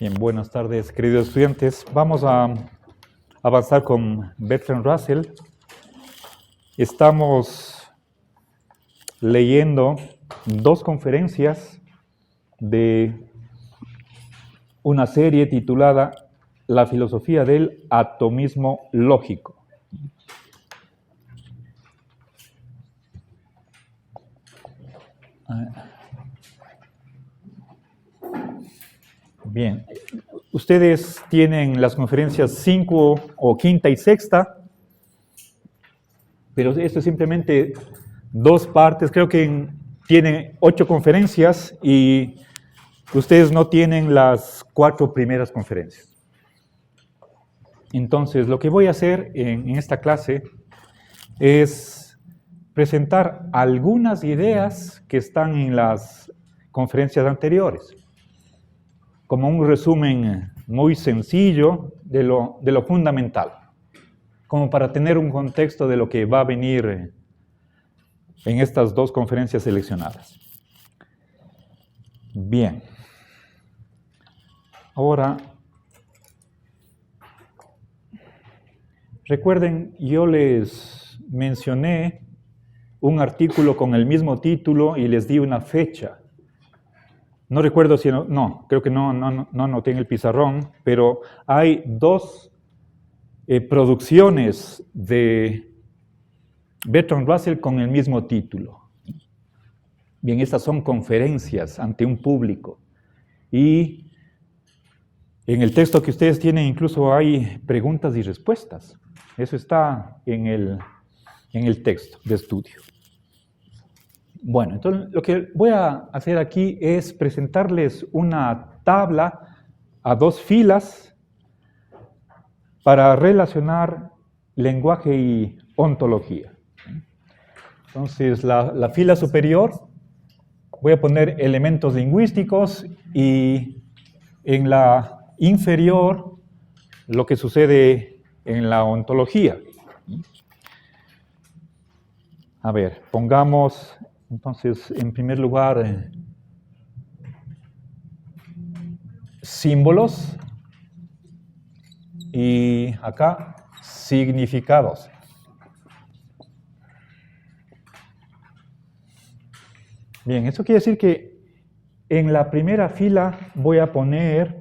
Bien, buenas tardes, queridos estudiantes. Vamos a avanzar con Bertrand Russell. Estamos leyendo dos conferencias de una serie titulada La filosofía del atomismo lógico. Bien, ustedes tienen las conferencias 5 o quinta y sexta, pero esto es simplemente dos partes. Creo que tienen 8 conferencias y ustedes no tienen las 4 primeras conferencias. Entonces, lo que voy a hacer en esta clase es presentar algunas ideas que están en las conferencias anteriores, como un resumen muy sencillo de lo fundamental, como para tener un contexto de lo que va a venir en estas dos conferencias seleccionadas. Bien. Ahora, recuerden, yo les mencioné un artículo con el mismo título y les di una fecha. No recuerdo si creo que no anoté en el pizarrón, pero hay dos producciones de Bertrand Russell con el mismo título. Bien, estas son conferencias ante un público. Y en el texto que ustedes tienen incluso hay preguntas y respuestas. Eso está en el texto de estudio. Bueno, entonces lo que voy a hacer aquí es presentarles una tabla a 2 filas para relacionar lenguaje y ontología. Entonces, la fila superior voy a poner elementos lingüísticos y en la inferior lo que sucede en la ontología. A ver, pongamos entonces en primer lugar símbolos y acá significados. Bien, eso quiere decir que en la primera fila voy a poner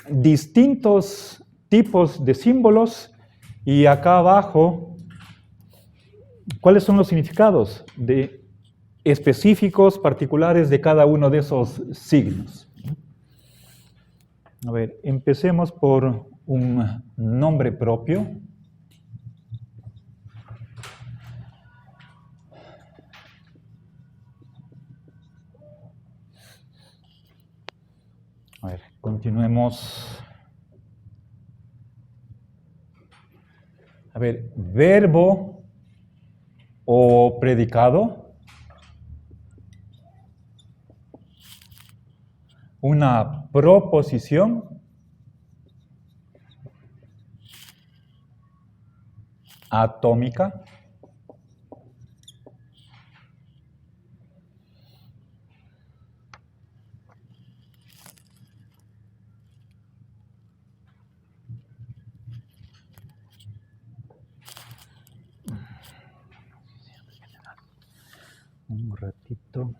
distintos tipos de símbolos y acá abajo, ¿cuáles son los significados específicos, particulares de cada uno de esos signos? A ver, empecemos por un nombre propio. A ver, continuemos. A ver, verbo o predicado. Una proposición. Atómica. Un ratito.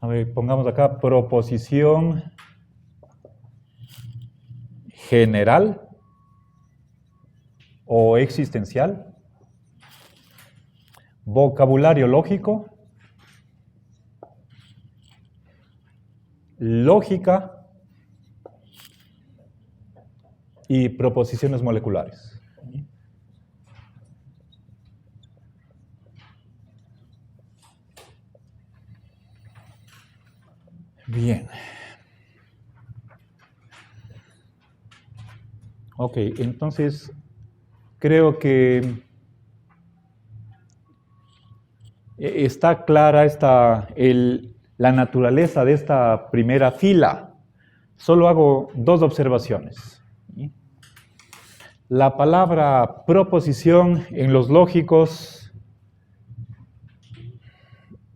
A ver, pongamos acá proposición general o existencial, vocabulario lógico, lógica y proposiciones moleculares. Bien. Ok, entonces creo que está clara la naturaleza de esta primera fila. Solo hago dos observaciones. La palabra proposición en los lógicos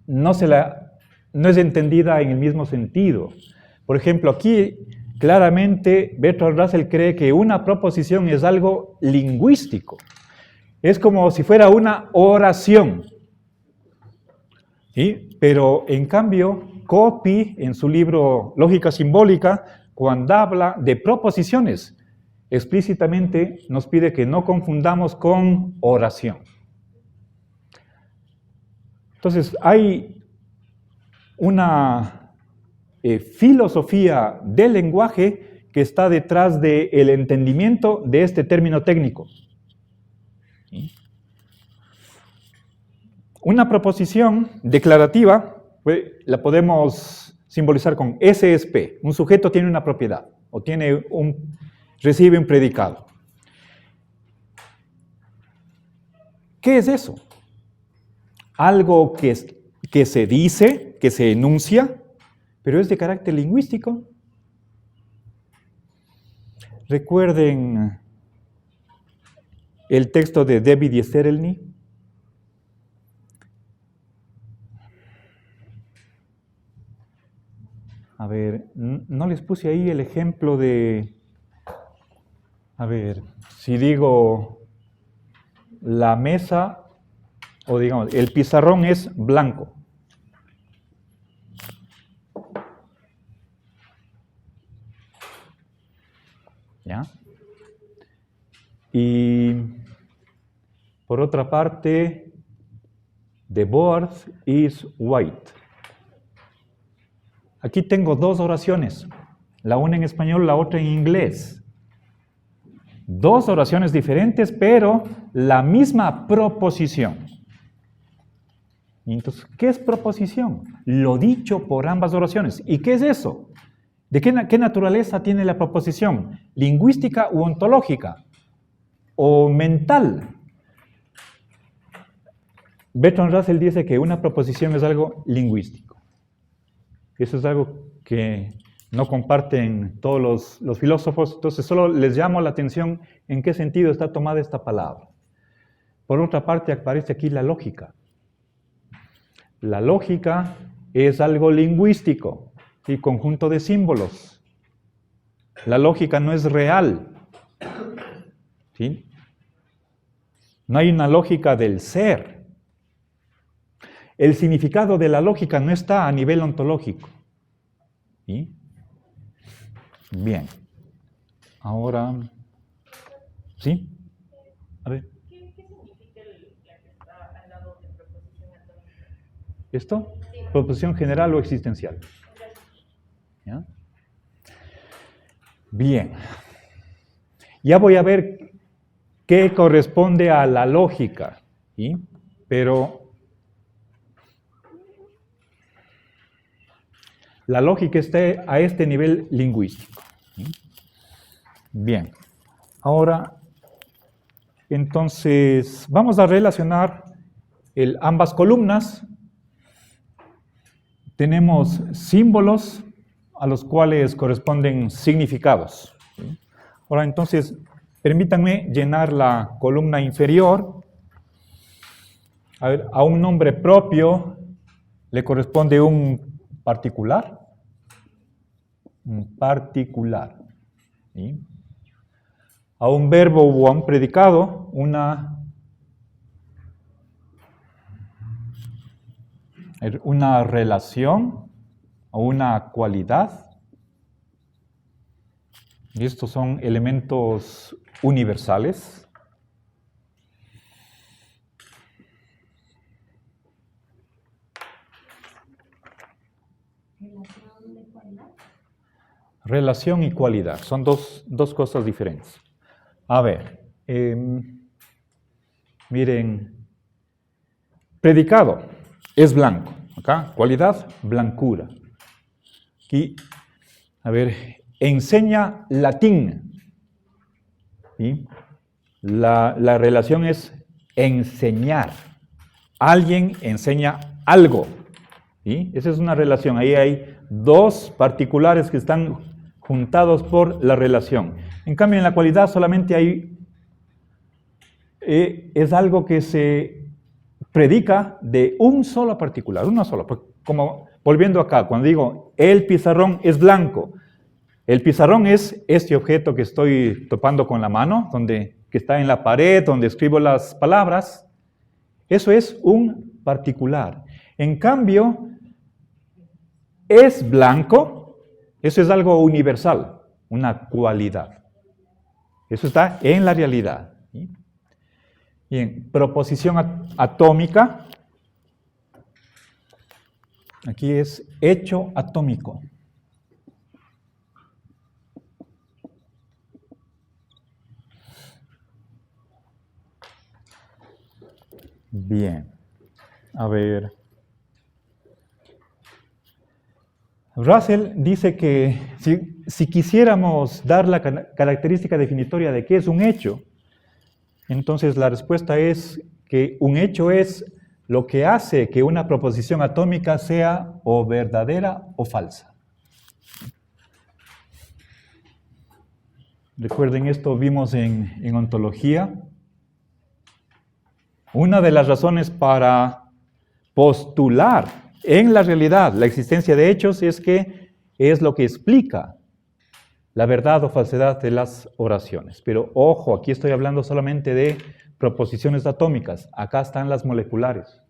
no es entendida en el mismo sentido. Por ejemplo, aquí claramente Bertrand Russell cree que una proposición es algo lingüístico. Es como si fuera una oración. ¿Sí? Pero en cambio, Coppi, en su libro Lógica Simbólica, cuando habla de proposiciones, explícitamente nos pide que no confundamos con oración. Entonces, hay una filosofía del lenguaje que está detrás del entendimiento de este término técnico. ¿Sí? Una proposición declarativa la podemos simbolizar con S es P. Un sujeto tiene una propiedad o recibe un predicado. ¿Qué es eso? Algo que se dice, que se enuncia, pero es de carácter lingüístico. Recuerden el texto de David Yesterelny. A ver, no les puse ahí el ejemplo de... A ver, si digo la mesa, o digamos, el pizarrón es blanco. ¿Ya? Y por otra parte, the board is white. Aquí tengo dos oraciones, la una en español, la otra en inglés. Dos oraciones diferentes, pero la misma proposición. Entonces, ¿qué es proposición? Lo dicho por ambas oraciones. ¿Y qué es eso? ¿De qué naturaleza tiene la proposición? ¿Lingüística u ontológica? ¿O mental? Bertrand Russell dice que una proposición es algo lingüístico. Eso es algo que no comparten todos los filósofos, entonces solo les llamo la atención en qué sentido está tomada esta palabra. Por otra parte, aparece aquí la lógica. La lógica es algo lingüístico, ¿sí? Conjunto de símbolos. La lógica no es real, ¿sí? No hay una lógica del ser. El significado de la lógica no está a nivel ontológico. ¿Sí? Bien. Ahora, ¿sí? A ver. ¿Qué significa la que está al lado de proposición atómica? ¿Esto? Sí. ¿Proposición general o existencial? ¿Ya? Bien. Ya voy a ver qué corresponde a la lógica, ¿sí? Pero la lógica está a este nivel lingüístico. ¿Sí? Bien. Ahora, entonces, vamos a relacionar ambas columnas. Tenemos símbolos a los cuales corresponden significados. ¿Sí? Ahora, entonces, permítanme llenar la columna inferior. A ver, a un nombre propio le corresponde un particular. Un particular. ¿Sí? A un verbo o a un predicado, una relación o una cualidad. Y estos son elementos universales. ¿Relación de cualidad? Relación y cualidad, son dos cosas diferentes. A ver, miren, predicado es blanco, acá, cualidad, blancura. Aquí, a ver, enseña latín. ¿sí? La relación es enseñar. Alguien enseña algo. ¿Sí? Esa es una relación. Ahí hay dos particulares que están juntados por la relación. En cambio, en la cualidad solamente hay... es algo que se predica de un solo particular, uno solo. Como volviendo acá, cuando digo el pizarrón es blanco, el pizarrón es este objeto que estoy topando con la mano, que está en la pared, donde escribo las palabras. Eso es un particular. En cambio, es blanco, eso es algo universal, una cualidad. Eso está en la realidad. ¿Sí? Bien, proposición atómica. Aquí es hecho atómico. Bien, a ver. Russell dice que si quisiéramos dar la característica definitoria de qué es un hecho, entonces la respuesta es que un hecho es lo que hace que una proposición atómica sea o verdadera o falsa. Recuerden esto, vimos en ontología. Una de las razones para postular en la realidad la existencia de hechos es que es lo que explica la verdad o falsedad de las oraciones. Pero ojo, aquí estoy hablando solamente de proposiciones atómicas. Acá están las moleculares.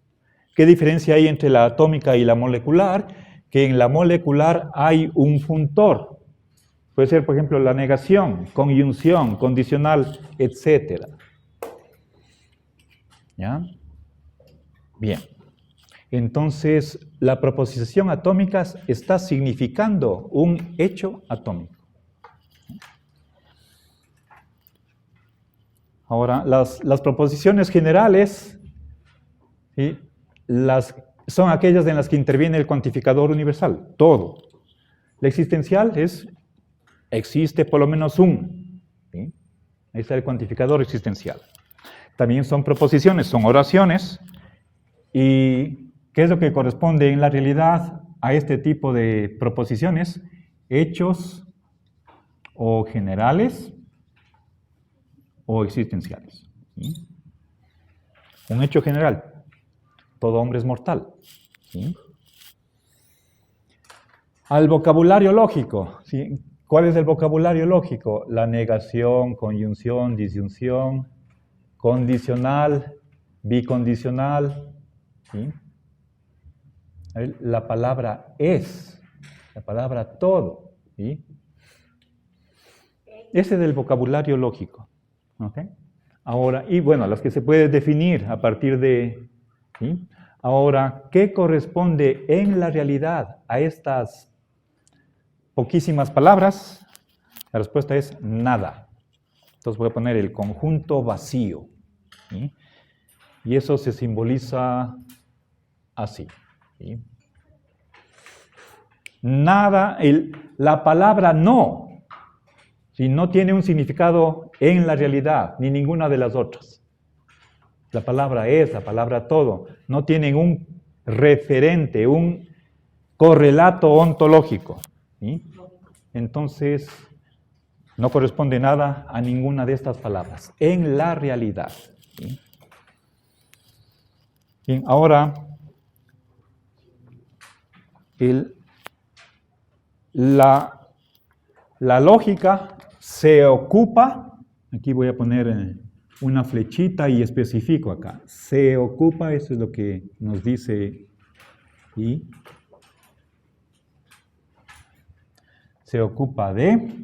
¿Qué diferencia hay entre la atómica y la molecular? Que en la molecular hay un funtor. Puede ser, por ejemplo, la negación, conjunción, condicional, etc. ¿Ya? Bien. Entonces, la proposición atómica está significando un hecho atómico. Ahora, las proposiciones generales, ¿sí? Son aquellas en las que interviene el cuantificador universal, todo. La existencial existe por lo menos un. ¿Sí? Ahí está el cuantificador existencial. También son proposiciones, son oraciones. ¿Y qué es lo que corresponde en la realidad a este tipo de proposiciones? Hechos o generales o existenciales. ¿Sí? Un hecho general. Todo hombre es mortal. ¿Sí? Al vocabulario lógico. ¿Sí? ¿Cuál es el vocabulario lógico? La negación, conjunción, disyunción, condicional, bicondicional. ¿Sí? La palabra es, la palabra todo. ¿Sí? Ese es el vocabulario lógico. ¿Okay? Ahora, y bueno, las que se puede definir a partir de... ¿sí? Ahora, ¿qué corresponde en la realidad a estas poquísimas palabras? La respuesta es nada. Entonces voy a poner el conjunto vacío. ¿Sí? Y eso se simboliza así. ¿Sí? Nada, la palabra no, ¿sí? No tiene un significado en la realidad, ni ninguna de las otras. La palabra es, la palabra todo, no tienen un referente, un correlato ontológico. ¿Sí? Entonces, no corresponde nada a ninguna de estas palabras en la realidad. ¿Sí? Bien, ahora, la lógica se ocupa, aquí voy a poner una flechita y especifico acá, se ocupa, eso es lo que nos dice, y se ocupa de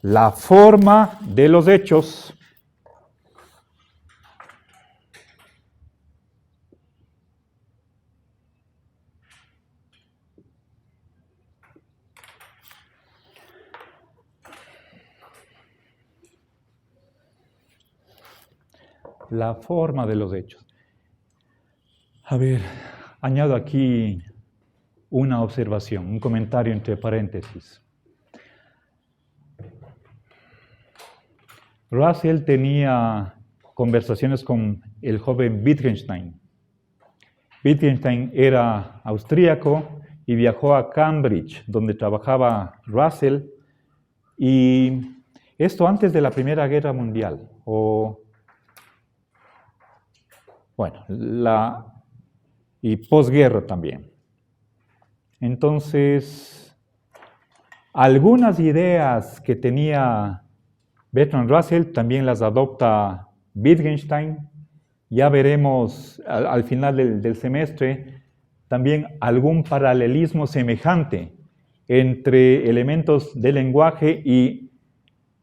la forma de los hechos. La forma de los hechos. A ver, añado aquí una observación, un comentario entre paréntesis. Russell tenía conversaciones con el joven Wittgenstein. Wittgenstein era austríaco y viajó a Cambridge, donde trabajaba Russell, y esto antes de la Primera Guerra Mundial, y posguerra también. Entonces, algunas ideas que tenía Bertrand Russell también las adopta Wittgenstein. Ya veremos al final del semestre también algún paralelismo semejante entre elementos del lenguaje y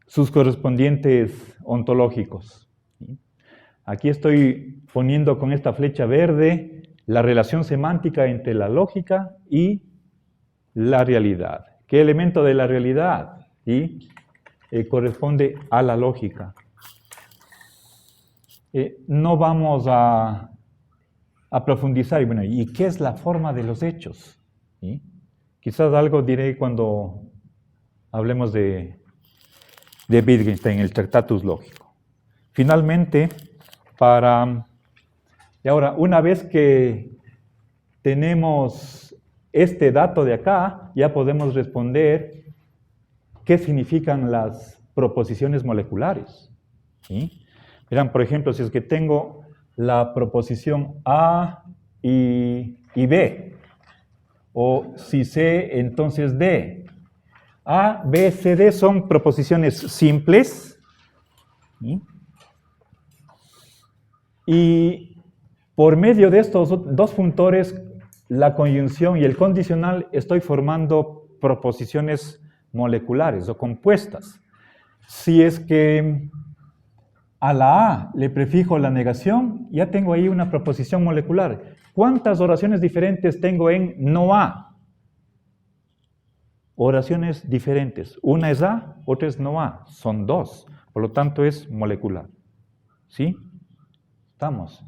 sus correspondientes ontológicos. Aquí estoy poniendo con esta flecha verde la relación semántica entre la lógica y la realidad. ¿Qué elemento de la realidad corresponde a la lógica? No vamos a profundizar. Bueno, ¿y qué es la forma de los hechos? ¿Sí? Quizás algo diré cuando hablemos de Wittgenstein, el Tractatus Lógico. Finalmente, y ahora, una vez que tenemos este dato de acá, ya podemos responder qué significan las proposiciones moleculares. ¿Sí? Verán, por ejemplo, si es que tengo la proposición A y B, o si C, entonces D. A, B, C, D son proposiciones simples. ¿Sí? Y por medio de estos dos funtores, la conjunción y el condicional, estoy formando proposiciones moleculares o compuestas. Si es que a la A le prefijo la negación, ya tengo ahí una proposición molecular. ¿Cuántas oraciones diferentes tengo en no A? Oraciones diferentes. Una es A, otra es no A. Son dos. Por lo tanto, es molecular. ¿Sí? Estamos.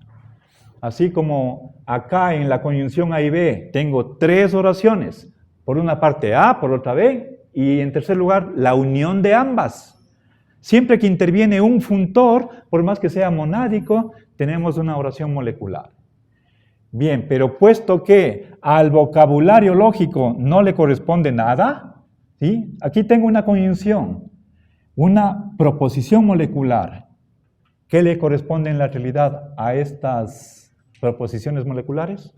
Así como acá en la conjunción A y B tengo tres oraciones. Por una parte A, por otra B, y en tercer lugar, la unión de ambas. Siempre que interviene un funtor, por más que sea monádico, tenemos una oración molecular. Bien, pero puesto que al vocabulario lógico no le corresponde nada, ¿sí? Aquí tengo una conjunción, una proposición molecular. ¿Qué le corresponde en la realidad a estas proposiciones moleculares?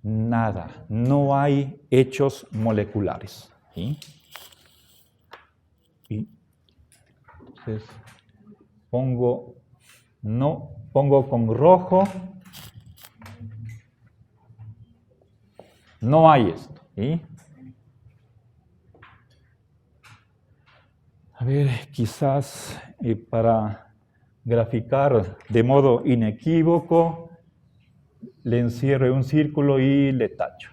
Nada, no hay hechos moleculares. ¿Sí? Y entonces pongo con rojo. No hay esto. ¿Sí? A ver, quizás para graficar de modo inequívoco, le encierro un círculo y le tacho.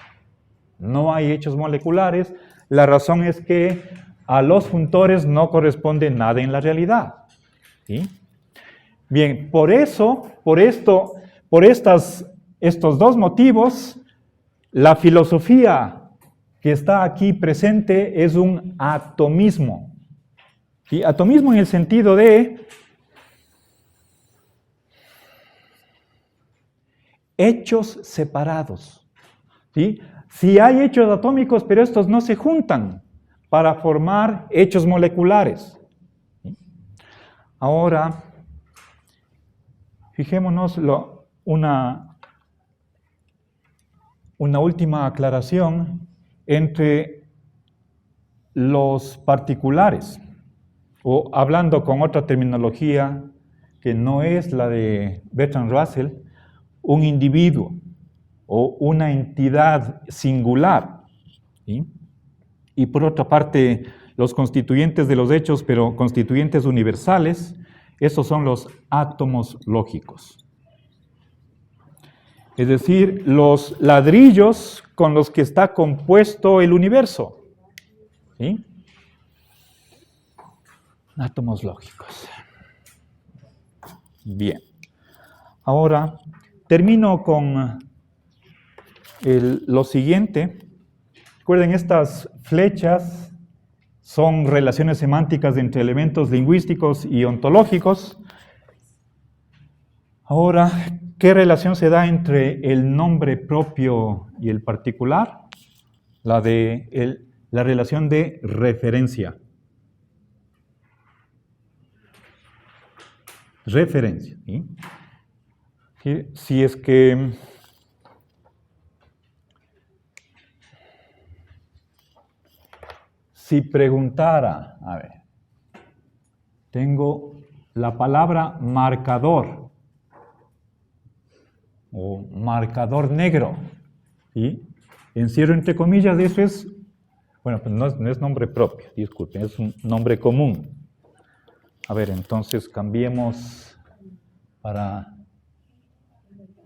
No hay hechos moleculares. La razón es que a los funtores no corresponde nada en la realidad. ¿Sí? Bien, por estos dos motivos, la filosofía que está aquí presente es un atomismo. ¿Sí? Atomismo en el sentido de hechos separados. ¿Sí? Sí hay hechos atómicos, pero estos no se juntan para formar hechos moleculares. ¿Sí? Ahora, fijémonos una última aclaración entre los particulares, o hablando con otra terminología que no es la de Bertrand Russell, un individuo o una entidad singular. ¿Sí? Y por otra parte, los constituyentes de los hechos, pero constituyentes universales, esos son los átomos lógicos. Es decir, los ladrillos con los que está compuesto el universo. ¿Sí? Átomos lógicos. Bien. Ahora, termino con lo siguiente. Recuerden, estas flechas son relaciones semánticas entre elementos lingüísticos y ontológicos. Ahora, ¿qué relación se da entre el nombre propio y el particular? La relación de referencia. Referencia. ¿Sí? Si es que si preguntara, a ver, tengo la palabra marcador o marcador negro, ¿sí? Encierro entre comillas, eso es, bueno, pues no es nombre propio, disculpen, es un nombre común. A ver, entonces cambiemos para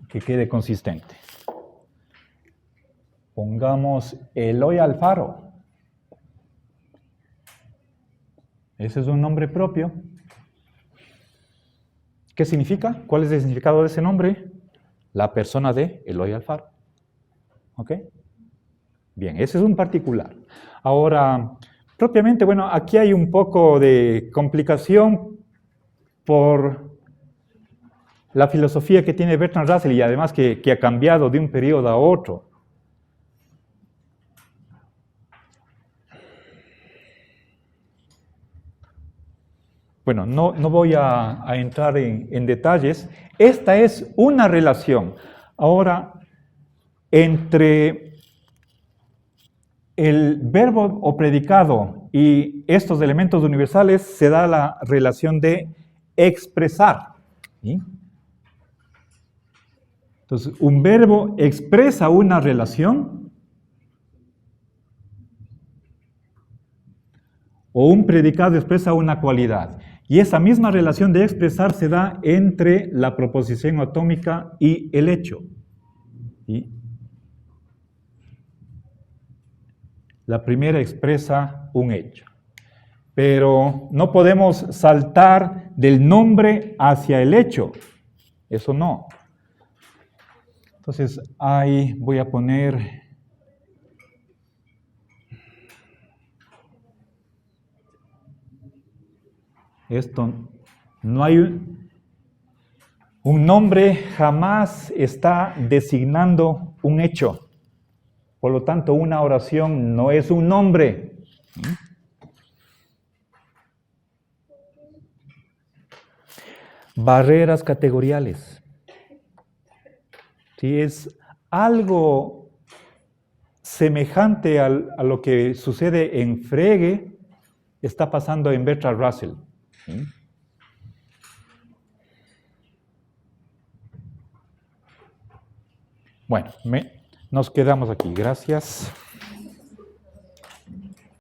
que quede consistente. Pongamos Eloy Alfaro. Ese es un nombre propio. ¿Qué significa? ¿Cuál es el significado de ese nombre? La persona de Eloy Alfaro. ¿Ok? Bien, ese es un particular. Ahora, propiamente, bueno, aquí hay un poco de complicación por la filosofía que tiene Bertrand Russell y además que ha cambiado de un periodo a otro. Bueno, no voy a entrar en detalles. Esta es una relación. Ahora, entre el verbo o predicado y estos elementos universales se da la relación de expresar. ¿Sí? Entonces, un verbo expresa una relación o un predicado expresa una cualidad. Y esa misma relación de expresar se da entre la proposición atómica y el hecho. ¿Sí? La primera expresa un hecho. Pero no podemos saltar del nombre hacia el hecho. Eso no. Entonces, ahí voy a poner esto. No hay un nombre, jamás está designando un hecho. Por lo tanto, una oración no es un nombre. Barreras categoriales. Sí, es algo semejante a lo que sucede en Frege, está pasando en Bertrand Russell. ¿Sí? Bueno, nos quedamos aquí. Gracias.